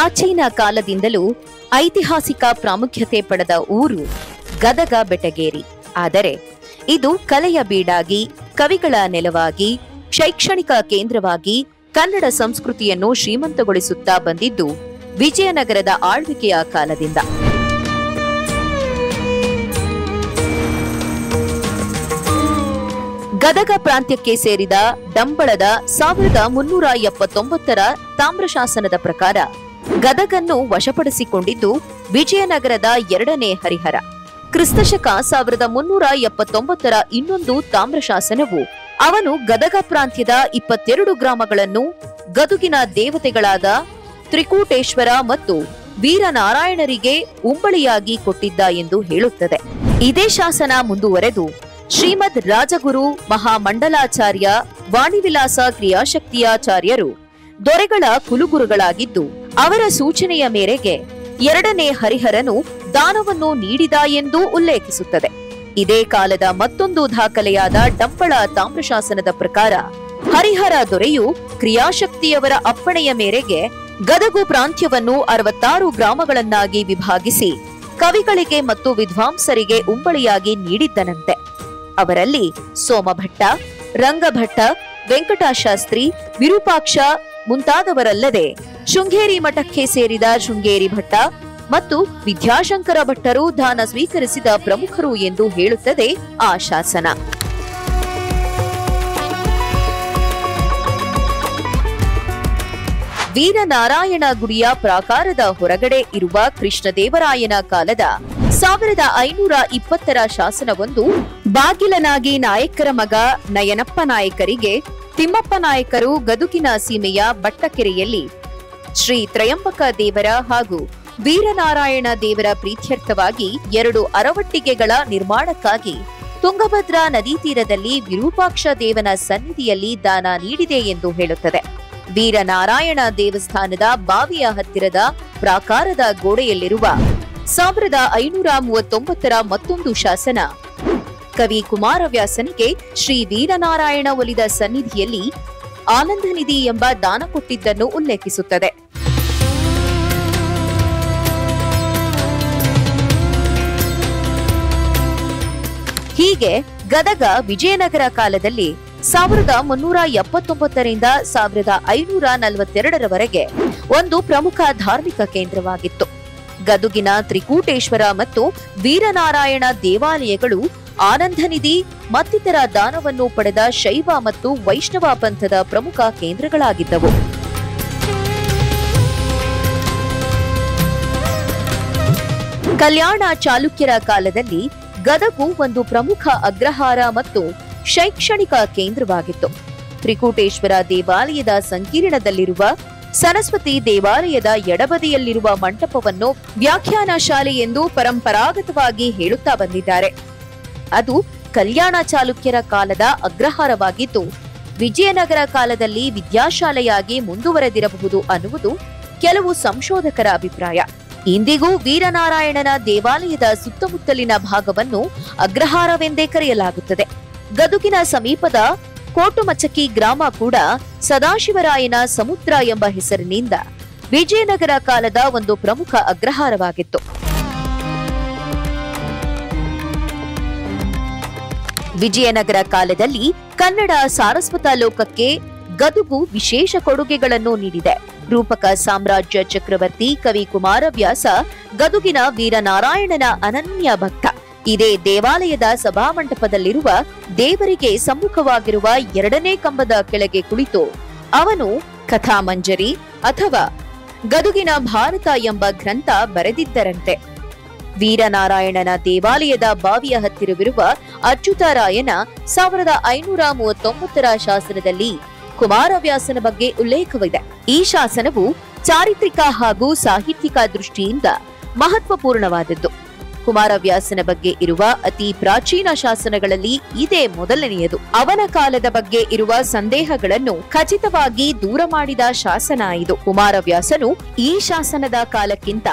ಪ್ರಾಚೀನ ಕಾಲದಿಂದಲೂ ಐತಿಹಾಸಿಕ ಪ್ರಾಮುಖ್ಯತೆ ಪಡೆದ ಊರು ಗದಗ ಬೆಟಗೇರಿ. ಆದರೆ ಇದು ಕಲೆಯ ಬೀಡಾಗಿ, ಕವಿಗಳ ನೆಲವಾಗಿ, ಶೈಕ್ಷಣಿಕ ಕೇಂದ್ರವಾಗಿ ಕನ್ನಡ ಸಂಸ್ಕೃತಿಯನ್ನು ಶ್ರೀಮಂತಗೊಳಿಸುತ್ತಾ ಬಂದಿದ್ದು ವಿಜಯನಗರದ ಆಳ್ವಿಕೆಯ ಕಾಲದಿಂದ. ಗದಗ ಪ್ರಾಂತ್ಯಕ್ಕೆ ಸೇರಿದ ಡಂಬಳದ 1379ರ ತಾಮ್ರಶಾಸನದ ಪ್ರಕಾರ ಗದಗನ್ನು ವಶಪಡಿಸಿಕೊಂಡಿದ್ದು ವಿಜಯನಗರದ 2ನೇ ಹರಿಹರ. ಕ್ರಿಸ್ತಶಕ 1379ರ ಇನ್ನೊಂದು ತಾಮ್ರಶಾಸನವು ಅವನು ಗದಗ ಪ್ರಾಂತ್ಯದ 22 ಗ್ರಾಮಗಳನ್ನು ಗದುಗಿನ ದೇವತೆಗಳಾದ ತ್ರಿಕೂಟೇಶ್ವರ ಮತ್ತು ವೀರನಾರಾಯಣರಿಗೆ ಉಂಬಳಿಯಾಗಿ ಕೊಟ್ಟಿದ್ದ ಎಂದು ಹೇಳುತ್ತದೆ. ಇದೇ ಶಾಸನ ಮುಂದುವರೆದು ಶ್ರೀಮದ್ ರಾಜಗುರು ಮಹಾಮಂಡಲಾಚಾರ್ಯ ವಾಣಿವಿಲಾಸ ಕ್ರಿಯಾಶಕ್ತಿಯಾಚಾರ್ಯರು ದೊರೆಗಳ ಕುಲುಗುರುಗಳಾಗಿದ್ದು ಅವರ ಸೂಚನೆಯ ಮೇರೆಗೆ 2ನೇ ಹರಿಹರನು ದಾನವನ್ನು ನೀಡಿದ ಎಂದು ಉಲ್ಲೇಖಿಸುತ್ತದೆ. ಇದೇ ಕಾಲದ ಮತ್ತೊಂದು ದಾಖಲೆಯಾದ ಡಂಬಳ ತಾಮ್ರಶಾಸನದ ಪ್ರಕಾರ ಹರಿಹರ ದೊರೆಯು ಕ್ರಿಯಾಶಕ್ತಿಯವರ ಅಪ್ಪಣೆಯ ಮೇರೆಗೆ ಗದಗು ಪ್ರಾಂತ್ಯವನ್ನು 66 ಗ್ರಾಮಗಳನ್ನಾಗಿ ವಿಭಾಗಿಸಿ ಕವಿಗಳಿಗೆ ಮತ್ತು ವಿದ್ವಾಂಸರಿಗೆ ಉಂಬಳಿಯಾಗಿ ನೀಡಿದ್ದನಂತೆ. ಅವರಲ್ಲಿ ಸೋಮಭಟ್ಟ, ರಂಗಭಟ್ಟ, ವೆಂಕಟಾಶಾಸ್ತ್ರಿ, ವಿರೂಪಾಕ್ಷ ಮುಂತಾದವರಲ್ಲದೆ ಶೃಂಗೇರಿ ಮಠಕ್ಕೆ ಸೇರಿದ ಶೃಂಗೇರಿ ಭಟ್ಟ ಮತ್ತು ವಿದ್ಯಾಶಂಕರ ಭಟ್ಟರು ದಾನ ಸ್ವೀಕರಿಸಿದ ಪ್ರಮುಖರು ಎಂದು ಹೇಳುತ್ತದೆ ಆ ಶಾಸನ. ವೀರನಾರಾಯಣ ಗುಡಿಯ ಪ್ರಾಕಾರದ ಹೊರಗಡೆ ಇರುವ ಕೃಷ್ಣದೇವರಾಯನ ಕಾಲದ 1520ರ ಶಾಸನವೊಂದು ಬಾಗಿಲನಾಗಿ ನಾಯಕರ ಮಗ ನಯನಪ್ಪ ನಾಯಕರಿಗೆ ತಿಮ್ಮಪ್ಪ ನಾಯಕರು ಗದುಗಿನ ಸೀಮೆಯ ಬಟ್ಟಕೆರೆಯಲ್ಲಿ ಶ್ರೀ ತ್ರಯಂಬಕ ದೇವರ ಹಾಗೂ ವೀರನಾರಾಯಣ ದೇವರ ಪ್ರೀತ್ಯರ್ಥವಾಗಿ 2 ಅರವಟ್ಟಿಗೆಗಳ ನಿರ್ಮಾಣಕ್ಕಾಗಿ ತುಂಗಭದ್ರಾ ನದಿ ತೀರದಲ್ಲಿ ವಿರೂಪಾಕ್ಷ ದೇವನ ಸನ್ನಿಧಿಯಲ್ಲಿ ದಾನ ನೀಡಿದೆ ಎಂದು ಹೇಳುತ್ತದೆ. ವೀರನಾರಾಯಣ ದೇವಸ್ಥಾನದ ಬಾವಿಯ ಹತ್ತಿರದ ಪ್ರಾಕಾರದ ಗೋಡೆಯಲ್ಲಿರುವ 1539ರ ಮತ್ತೊಂದು ಶಾಸನ ಕವಿ ಕುಮಾರವ್ಯಾಸನಿಗೆ ಶ್ರೀ ವೀರನಾರಾಯಣ ಒಲಿದ ಸನ್ನಿಧಿಯಲ್ಲಿ ಆನಂದನಿಧಿ ಎಂಬ ದಾನ ಕೊಟ್ಟಿದ್ದನ್ನು ಉಲ್ಲೇಖಿಸುತ್ತದೆ. ಹೀಗೆ ಗದಗ ವಿಜಯನಗರ ಕಾಲದಲ್ಲಿ 1379ರಿಂದ 1542ರವರೆಗೆ ಒಂದು ಪ್ರಮುಖ ಧಾರ್ಮಿಕ ಕೇಂದ್ರವಾಗಿತ್ತು. ಗದುಗಿನ ತ್ರಿಕೂಟೇಶ್ವರ ಮತ್ತು ವೀರನಾರಾಯಣ ದೇವಾಲಯಗಳು ಆನಂದನಿಧಿ ಮತ್ತಿತರ ದಾನವನ್ನು ಪಡೆದ ಶೈವ ಮತ್ತು ವೈಷ್ಣವ ಪಂಥದ ಪ್ರಮುಖ ಕೇಂದ್ರಗಳಾಗಿದ್ದವು. ಕಲ್ಯಾಣ ಚಾಲುಕ್ಯರ ಕಾಲದಲ್ಲಿ ಗದಗು ಒಂದು ಪ್ರಮುಖ ಅಗ್ರಹಾರ ಮತ್ತು ಶೈಕ್ಷಣಿಕ ಕೇಂದ್ರವಾಗಿತ್ತು. ತ್ರಿಕೂಟೇಶ್ವರ ದೇವಾಲಯದ ಸಂಕೀರ್ಣದಲ್ಲಿರುವ ಸರಸ್ವತಿ ದೇವಾಲಯದ ಎಡಬದಿಯಲ್ಲಿರುವ ಮಂಟಪವನ್ನು ವ್ಯಾಖ್ಯಾನ ಶಾಲೆ ಎಂದು ಪರಂಪರಾಗತವಾಗಿ ಹೇಳುತ್ತಾ ಬಂದಿದ್ದಾರೆ. ಅದು ಕಲ್ಯಾಣ ಚಾಲುಕ್ಯರ ಕಾಲದ ಅಗ್ರಹಾರವಾಗಿದ್ದು ವಿಜಯನಗರ ಕಾಲದಲ್ಲಿ ವಿದ್ಯಾಶಾಲೆಯಾಗಿ ಮುಂದುವರೆದಿರಬಹುದು ಅನ್ನುವುದು ಕೆಲವು ಸಂಶೋಧಕರ ಅಭಿಪ್ರಾಯ. ಇಂದಿಗೂ ವೀರನಾರಾಯಣನ ದೇವಾಲಯದ ಸುತ್ತಮುತ್ತಲಿನ ಭಾಗವನ್ನು ಅಗ್ರಹಾರವೆಂದೇ ಕರೆಯಲಾಗುತ್ತದೆ. ಗದುಗಿನ ಸಮೀಪದ ಕೋಟುಮಚಕಿ ಗ್ರಾಮ ಕೂಡ ಸದಾಶಿವರಾಯನ ಸಮುದ್ರ ಎಂಬ ಹೆಸರಿನಿಂದ ವಿಜಯನಗರ ಕಾಲದ ಒಂದು ಪ್ರಮುಖ ಅಗ್ರಹಾರವಾಗಿತ್ತು. ವಿಜಯನಗರ ಕಾಲದಲ್ಲಿ ಕನ್ನಡ ಸಾರಸ್ವತ ಲೋಕಕ್ಕೆ ಗದುಗು ವಿಶೇಷ ಕೊಡುಗೆಗಳನ್ನು ನೀಡಿದೆ. ರೂಪಕ ಸಾಮ್ರಾಜ್ಯ ಚಕ್ರವರ್ತಿ ಕವಿ ಕುಮಾರವ್ಯಾಸ ಗದುಗಿನ ವೀರನಾರಾಯಣನ ಅನನ್ಯ ಭಕ್ತ. ಇದೇ ದೇವಾಲಯದ ಸಭಾಮಂಟಪದಲ್ಲಿರುವ ದೇವರಿಗೆ ಸಮ್ಮುಖವಾಗಿರುವ 2ನೇ ಕಂಬದ ಕೆಳಗೆ ಕುಳಿತು ಅವನು ಕಥಾಮಂಜರಿ ಅಥವಾ ಗದುಗಿನ ಭಾರತ ಎಂಬ ಗ್ರಂಥ ಬರೆದಿದ್ದರಂತೆ. ವೀರನಾರಾಯಣನ ದೇವಾಲಯದ ಬಾವಿಯ ಹತ್ತಿರವಿರುವ ಅಚ್ಯುತರಾಯನ 1539ರ ಶಾಸನದಲ್ಲಿ ಕುಮಾರವ್ಯಾಸನ ಬಗ್ಗೆ ಉಲ್ಲೇಖವಿದೆ. ಈ ಶಾಸನವು ಚಾರಿತ್ರಿಕ ಹಾಗೂ ಸಾಹಿತ್ಯಿಕ ದೃಷ್ಟಿಯಿಂದ ಮಹತ್ವಪೂರ್ಣವಾದದ್ದು. ಕುಮಾರವ್ಯಾಸನ ಬಗ್ಗೆ ಇರುವ ಅತಿ ಪ್ರಾಚೀನ ಶಾಸನಗಳಲ್ಲಿ ಇದೇ ಮೊದಲನೆಯದು. ಅವನ ಕಾಲದ ಬಗ್ಗೆ ಇರುವ ಸಂದೇಹಗಳನ್ನು ಖಚಿತವಾಗಿ ದೂರ ಮಾಡಿದ ಶಾಸನ ಇದು. ಕುಮಾರವ್ಯಾಸನು ಈ ಶಾಸನದ ಕಾಲಕ್ಕಿಂತ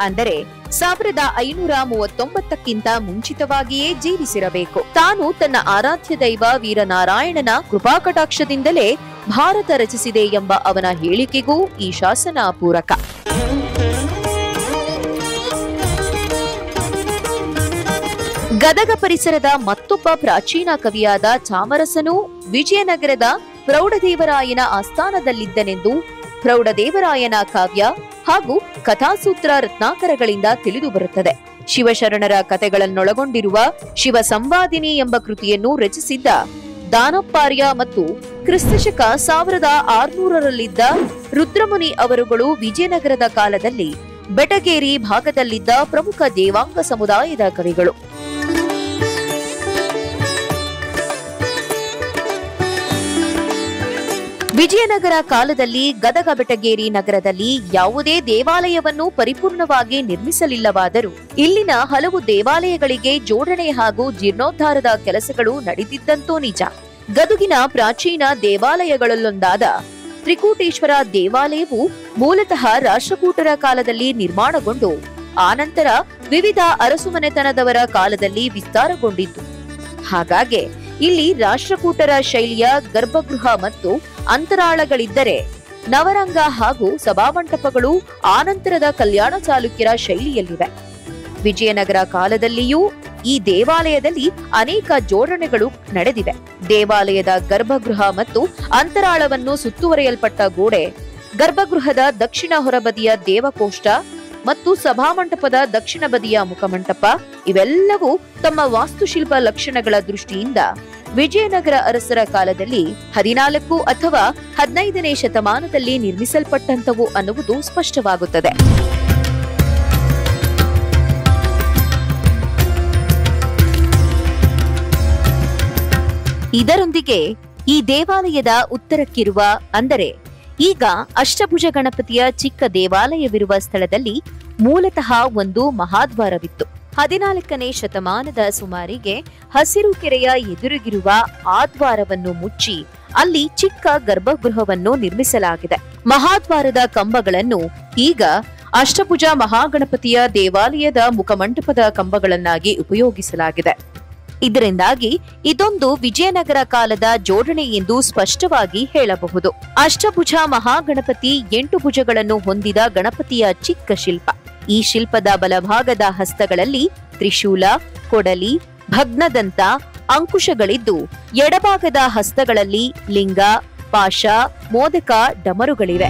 ಅಂದರೆ 1539ಕ್ಕಿಂತ ಮುಂಚಿತವಾಗಿಯೇ ಜೀವಿಸಿರಬೇಕು. ತಾನು ತನ್ನ ಆರಾಧ್ಯ ದೈವ ವೀರನಾರಾಯಣನ ಕೃಪಾಕಟಾಕ್ಷದಿಂದಲೇ ಭಾರತ ರಚಿಸಿದೆ ಎಂಬ ಅವನ ಹೇಳಿಕೆಗೂ ಈ ಶಾಸನ ಪೂರಕ. ಗದಗ ಪರಿಸರದ ಮತ್ತೊಬ್ಬ ಪ್ರಾಚೀನ ಕವಿಯಾದ ಚಾಮರಸನು ವಿಜಯನಗರದ ಪ್ರೌಢದೇವರಾಯನ ಆಸ್ಥಾನದಲ್ಲಿದ್ದನೆಂದು ಪ್ರೌಢದೇವರಾಯನ ಕಾವ್ಯ ಹಾಗೂ ಕಥಾಸೂತ್ರ ರತ್ನಾಕರಗಳಿಂದ ತಿಳಿದು ಬರುತ್ತದೆ. ಶಿವಶರಣರ ಕಥೆಗಳನ್ನೊಳಗೊಂಡಿರುವ ಶಿವ ಸಂವಾದಿನಿ ಎಂಬ ಕೃತಿಯನ್ನು ರಚಿಸಿದ್ದ ದಾನಪ್ಪಾರ್ಯ ಮತ್ತು ಕ್ರಿಸ್ತಶಕ 1600ರಲ್ಲಿದ್ದ ರುದ್ರಮುನಿ ಅವರುಗಳು ವಿಜಯನಗರದ ಕಾಲದಲ್ಲಿ ಬೆಟಗೇರಿ ಭಾಗದಲ್ಲಿದ್ದ ಪ್ರಮುಖ ದೇವಾಂಗ ಸಮುದಾಯದ ಕವಿಗಳು. ವಿಜಯನಗರ ಕಾಲದಲ್ಲಿ ಗದಗ ಬೆಟಗೇರಿ ನಗರದಲ್ಲಿ ಯಾವುದೇ ದೇವಾಲಯವನ್ನು ಪರಿಪೂರ್ಣವಾಗಿ ನಿರ್ಮಿಸಲಿಲ್ಲವಾದರೂ ಇಲ್ಲಿನ ಹಲವು ದೇವಾಲಯಗಳಿಗೆ ಜೋಡಣೆ ಹಾಗೂ ಜೀರ್ಣೋದ್ಧಾರದ ಕೆಲಸಗಳು ನಡೆದಿದ್ದಂತೂ ನಿಜ. ಗದುಗಿನ ಪ್ರಾಚೀನ ದೇವಾಲಯಗಳಲ್ಲೊಂದಾದ ತ್ರಿಕೂಟೇಶ್ವರ ದೇವಾಲಯವು ಮೂಲತಃ ರಾಷ್ಟ್ರಕೂಟರ ಕಾಲದಲ್ಲಿ ನಿರ್ಮಾಣಗೊಂಡು ಆನಂತರ ವಿವಿಧ ಅರಸುಮನೆತನದವರ ಕಾಲದಲ್ಲಿ ವಿಸ್ತಾರಗೊಂಡಿತ್ತು. ಹಾಗಾಗಿ ಇಲ್ಲಿ ರಾಷ್ಟ್ರಕೂಟರ ಶೈಲಿಯ ಗರ್ಭಗೃಹ ಮತ್ತು ಅಂತರಾಳಗಳಿದ್ದರೆ ನವರಂಗ ಹಾಗೂ ಸಭಾಮಂಟಪಗಳು ಆನಂತರದ ಕಲ್ಯಾಣ ಚಾಲುಕ್ಯರ ಶೈಲಿಯಲ್ಲಿವೆ. ವಿಜಯನಗರ ಕಾಲದಲ್ಲಿಯೂ ಈ ದೇವಾಲಯದಲ್ಲಿ ಅನೇಕ ಜೋಡಣೆಗಳು ನಡೆದಿವೆ. ದೇವಾಲಯದ ಗರ್ಭಗೃಹ ಮತ್ತು ಅಂತರಾಳವನ್ನು ಸುತ್ತುವರಿಯಲ್ಪಟ್ಟ ಗೋಡೆ, ಗರ್ಭಗೃಹದ ದಕ್ಷಿಣ ಹೊರಬದಿಯ ದೇವಕೋಷ್ಠ ಮತ್ತು ಸಭಾಮಂಟಪದ ದಕ್ಷಿಣ ಬದಿಯ ಮುಖಮಂಟಪ ಇವೆಲ್ಲವೂ ತಮ್ಮ ವಾಸ್ತುಶಿಲ್ಪ ಲಕ್ಷಣಗಳ ದೃಷ್ಟಿಯಿಂದ ವಿಜಯನಗರ ಅರಸರ ಕಾಲದಲ್ಲಿ 14 ಅಥವಾ 15ನೇ ಶತಮಾನದಲ್ಲಿ ನಿರ್ಮಿಸಲ್ಪಟ್ಟಂತವು ಅನ್ನುವುದು ಸ್ಪಷ್ಟವಾಗುತ್ತದೆ. ಇದರೊಂದಿಗೆ ಈ ದೇವಾಲಯದ ಉತ್ತರಕ್ಕಿರುವ ಅಂದರೆ ಈಗ ಅಷ್ಟಭುಜ ಗಣಪತಿಯ ಚಿಕ್ಕ ದೇವಾಲಯವಿರುವ ಸ್ಥಳದಲ್ಲಿ ಮೂಲತಃ ಒಂದು ಮಹಾದ್ವಾರವಿತ್ತು. 14ನೇ ಶತಮಾನದ ಸುಮಾರಿಗೆ ಹಸಿರು ಕೆರೆಯ ಎದುರಿಗಿರುವ ಆ ದ್ವಾರವನ್ನು ಮುಚ್ಚಿ ಅಲ್ಲಿ ಚಿಕ್ಕ ಗರ್ಭಗೃಹವನ್ನು ನಿರ್ಮಿಸಲಾಗಿದೆ. ಮಹಾದ್ವಾರದ ಕಂಬಗಳನ್ನು ಈಗ ಅಷ್ಟಭುಜ ಮಹಾಗಣಪತಿಯ ದೇವಾಲಯದ ಮುಖಮಂಟಪದ ಕಂಬಗಳನ್ನಾಗಿ ಉಪಯೋಗಿಸಲಾಗಿದೆ. ಇದರಿಂದಾಗಿ ಇದೊಂದು ವಿಜಯನಗರ ಕಾಲದ ಜೋಡಣೆ ಎಂದು ಸ್ಪಷ್ಟವಾಗಿ ಹೇಳಬಹುದು. ಅಷ್ಟಭುಜ ಮಹಾಗಣಪತಿ 8 ಭುಜಗಳನ್ನು ಹೊಂದಿದ ಗಣಪತಿಯ ಚಿಕ್ಕ ಶಿಲ್ಪ. ಈ ಶಿಲ್ಪದ ಬಲಭಾಗದ ಹಸ್ತಗಳಲ್ಲಿ ತ್ರಿಶೂಲ, ಕೊಡಲಿ, ಭಗ್ನದಂತ, ಅಂಕುಶಗಳಿದ್ದು ಎಡಭಾಗದ ಹಸ್ತಗಳಲ್ಲಿ ಲಿಂಗ, ಪಾಶ, ಮೋದಕ, ಡಮರುಗಳಿವೆ.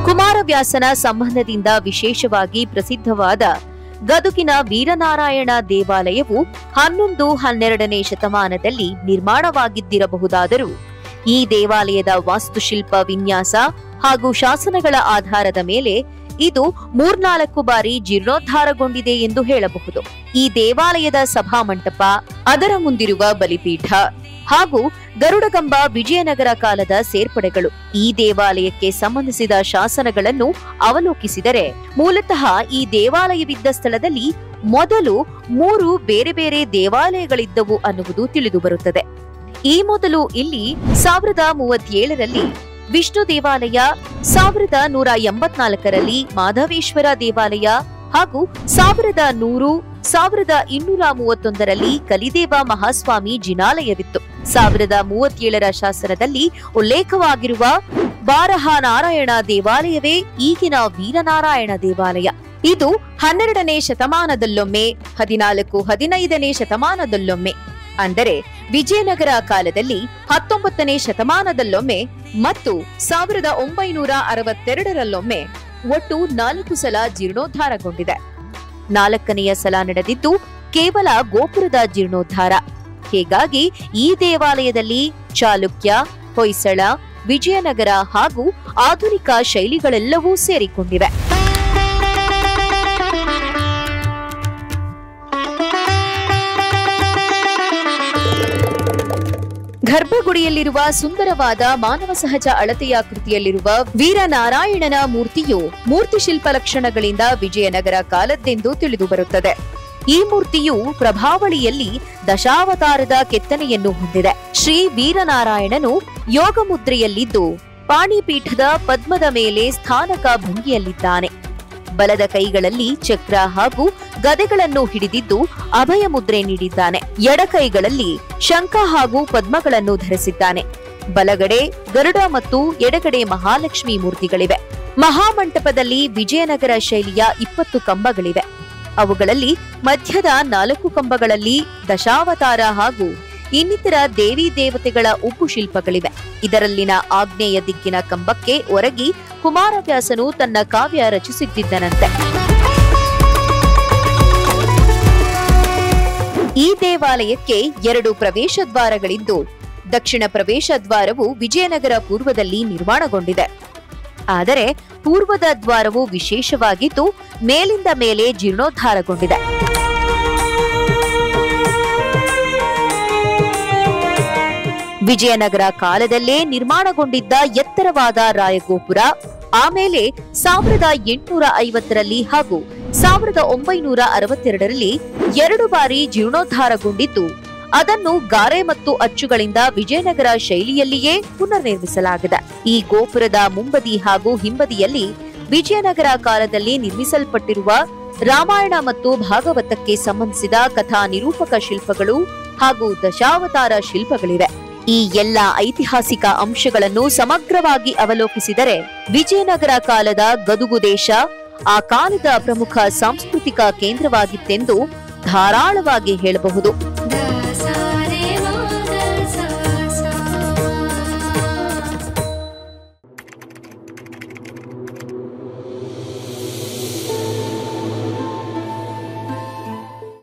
ಕುಮಾರವ್ಯಾಸನ ಸಂಬಂಧದಿಂದ ವಿಶೇಷವಾಗಿ ಪ್ರಸಿದ್ಧವಾದ ಗದುಗಿನ ವೀರನಾರಾಯಣ ದೇವಾಲಯವು 11-12ನೇ ಶತಮಾನದಲ್ಲಿ ನಿರ್ಮಾಣವಾಗಿದ್ದಿರಬಹುದಾದರೂ ಈ ದೇವಾಲಯದ ವಾಸ್ತುಶಿಲ್ಪ ವಿನ್ಯಾಸ ಹಾಗೂ ಶಾಸನಗಳ ಆಧಾರದ ಮೇಲೆ ಇದು 3-4 ಬಾರಿ ಜೀರ್ಣೋದ್ಧಾರಗೊಂಡಿದೆ ಎಂದು ಹೇಳಬಹುದು. ಈ ದೇವಾಲಯದ ಸಭಾಮಂಟಪ, ಅದರ ಮುಂದಿರುವ ಬಲಿಪೀಠ ಹಾಗೂ ಗರುಡಗಂಬ ವಿಜಯನಗರ ಕಾಲದ ಸೇರ್ಪಡೆಗಳು. ಈ ದೇವಾಲಯಕ್ಕೆ ಸಂಬಂಧಿಸಿದ ಶಾಸನಗಳನ್ನು ಅವಲೋಕಿಸಿದರೆ ಮೂಲತಃ ಈ ದೇವಾಲಯವಿದ್ದ ಸ್ಥಳದಲ್ಲಿ ಮೊದಲು 3 ಬೇರೆ ಬೇರೆ ದೇವಾಲಯಗಳಿದ್ದವು ಅನ್ನುವುದು ತಿಳಿದು ಬರುತ್ತದೆ. ಈ ಮೊದಲು ಇಲ್ಲಿ 1037ರಲ್ಲಿ ವಿಷ್ಣು ದೇವಾಲಯ, 1184ರಲ್ಲಿ ಮಾಧವೇಶ್ವರ ದೇವಾಲಯ ಹಾಗೂ 1100, 1231ರಲ್ಲಿ ಕಲಿದೇವ ಮಹಾಸ್ವಾಮಿ ಜಿನಾಲಯವಿತ್ತು. 1037ರ ಶಾಸನದಲ್ಲಿ ಉಲ್ಲೇಖವಾಗಿರುವ ಬಾರಹ ನಾರಾಯಣ ದೇವಾಲಯವೇ ಈಗಿನ ವೀರನಾರಾಯಣ ದೇವಾಲಯ. ಇದು 12ನೇ ಶತಮಾನದಲ್ಲೊಮ್ಮೆ, 14-15ನೇ ಶತಮಾನದಲ್ಲೊಮ್ಮೆ ಅಂದರೆ ವಿಜಯನಗರ ಕಾಲದಲ್ಲಿ 19ನೇ ಶತಮಾನದಲ್ಲೊಮ್ಮೆ ಮತ್ತು 1962ರಲ್ಲೊಮ್ಮೆ ಒಟ್ಟು 4 ಸಲ ಜೀರ್ಣೋದ್ಧಾರಗೊಂಡಿದೆ. 4ನೆಯ ಸಲ ನಡೆದಿದ್ದು ಕೇವಲ ಗೋಪುರದ ಜೀರ್ಣೋದ್ಧಾರ. ಹೀಗಾಗಿ ಈ ದೇವಾಲಯದಲ್ಲಿ ಚಾಲುಕ್ಯ, ಹೊಯ್ಸಳ, ವಿಜಯನಗರ ಹಾಗೂ ಆಧುನಿಕ ಶೈಲಿಗಳೆಲ್ಲವೂ ಸೇರಿಕೊಂಡಿವೆ. ಗರ್ಭಗುಡಿಯಲ್ಲಿರುವ ಸುಂದರವಾದ ಮಾನವ ಸಹಜ ಅಳತೆಯ ಕೃತಿಯಲ್ಲಿರುವ ವೀರನಾರಾಯಣನ ಮೂರ್ತಿಯು ಮೂರ್ತಿಶಿಲ್ಪ ಲಕ್ಷಣಗಳಿಂದ ವಿಜಯನಗರ ಕಾಲದ್ದೆಂದು ತಿಳಿದುಬರುತ್ತದೆ. ಈ ಮೂರ್ತಿಯು ಪ್ರಭಾವಳಿಯಲ್ಲಿ ದಶಾವತಾರದ ಕೆತ್ತನೆಯನ್ನು ಹೊಂದಿದೆ. ಶ್ರೀ ವೀರನಾರಾಯಣನು ಯೋಗ ಮುದ್ರೆಯಲ್ಲಿದ್ದು ಪಾಣಿಪೀಠದ ಪದ್ಮದ ಮೇಲೆ ಸ್ಥಾನಕ ಭಂಗಿಯಲ್ಲಿದ್ದಾನೆ. ಬಲದ ಕೈಗಳಲ್ಲಿ ಚಕ್ರ ಹಾಗೂ ಗದೆಗಳನ್ನು ಹಿಡಿದಿದ್ದು ಅಭಯ ಮುದ್ರೆ ನೀಡಿದ್ದಾನೆ. ಎಡಕೈಗಳಲ್ಲಿ ಶಂಖ ಹಾಗೂ ಪದ್ಮಗಳನ್ನು ಧರಿಸಿದ್ದಾನೆ. ಬಲಗಡೆ ಗರುಡ ಮತ್ತು ಎಡಗಡೆ ಮಹಾಲಕ್ಷ್ಮಿ ಮೂರ್ತಿಗಳಿವೆ. ಮಹಾಮಂಟಪದಲ್ಲಿ ವಿಜಯನಗರ ಶೈಲಿಯ 20 ಕಂಬಗಳಿವೆ. ಅವುಗಳಲ್ಲಿ ಮಧ್ಯದ 4 ಕಂಬಗಳಲ್ಲಿ ದಶಾವತಾರ ಹಾಗೂ ಇನ್ನಿತರ ದೇವಿ ದೇವತೆಗಳ ಉಬ್ಬು ಶಿಲ್ಪಗಳಿವೆ. ಇದರಲ್ಲಿನ ಆಗ್ನೇಯ ದಿಕ್ಕಿನ ಕಂಬಕ್ಕೆ ಒರಗಿ ಕುಮಾರವ್ಯಾಸನು ತನ್ನ ಕಾವ್ಯ ರಚಿಸಿದ್ದನಂತೆ. ಈ ದೇವಾಲಯಕ್ಕೆ 2 ಪ್ರವೇಶ ದ್ವಾರಗಳಿದ್ದು, ದಕ್ಷಿಣ ಪ್ರವೇಶ ದ್ವಾರವು ವಿಜಯನಗರ ಪೂರ್ವದಲ್ಲಿ ನಿರ್ಮಾಣಗೊಂಡಿದೆ. ಆದರೆ ಪೂರ್ವದ ದ್ವಾರವು ವಿಶೇಷವಾಗಿದ್ದು ಮೇಲಿಂದ ಮೇಲೆ ಜೀರ್ಣೋದ್ಧಾರಗೊಂಡಿದೆ. ವಿಜಯನಗರ ಕಾಲದಲ್ಲೇ ನಿರ್ಮಾಣಗೊಂಡಿದ್ದ ಎತ್ತರವಾದ ರಾಯಗೋಪುರ ಆಮೇಲೆ 1850ರಲ್ಲಿ ಹಾಗೂ 1962ರಲ್ಲಿ 2 ಬಾರಿ ಜೀರ್ಣೋದ್ಧಾರಗೊಂಡಿದ್ದು, ಅದನ್ನು ಗಾರೆ ಮತ್ತು ಅಚ್ಚುಗಳಿಂದ ವಿಜಯನಗರ ಶೈಲಿಯಲ್ಲಿಯೇ ಪುನರ್ ನಿರ್ಮಿಸಲಾಗಿದೆ. ಈ ಗೋಪುರದ ಮುಂಬದಿ ಹಾಗೂ ಹಿಂಬದಿಯಲ್ಲಿ ವಿಜಯನಗರ ಕಾಲದಲ್ಲಿ ನಿರ್ಮಿಸಲ್ಪಟ್ಟಿರುವ ರಾಮಾಯಣ ಮತ್ತು ಭಾಗವತಕ್ಕೆ ಸಂಬಂಧಿಸಿದ ಕಥಾ ನಿರೂಪಕ ಶಿಲ್ಪಗಳು ಹಾಗೂ ದಶಾವತಾರ ಶಿಲ್ಪಗಳಿವೆ. ಈ ಎಲ್ಲ ಐತಿಹಾಸಿಕ ಅಂಶಗಳನ್ನು ಸಮಗ್ರವಾಗಿ ಅವಲೋಕಿಸಿದರೆ ವಿಜಯನಗರ ಕಾಲದ ಗದುಗು ದೇಶ ಆ ಕಾಲದ ಪ್ರಮುಖ ಸಾಂಸ್ಕೃತಿಕ ಕೇಂದ್ರವಾಗಿತ್ತೆಂದು ಧಾರಾಳವಾಗಿ ಹೇಳಬಹುದು.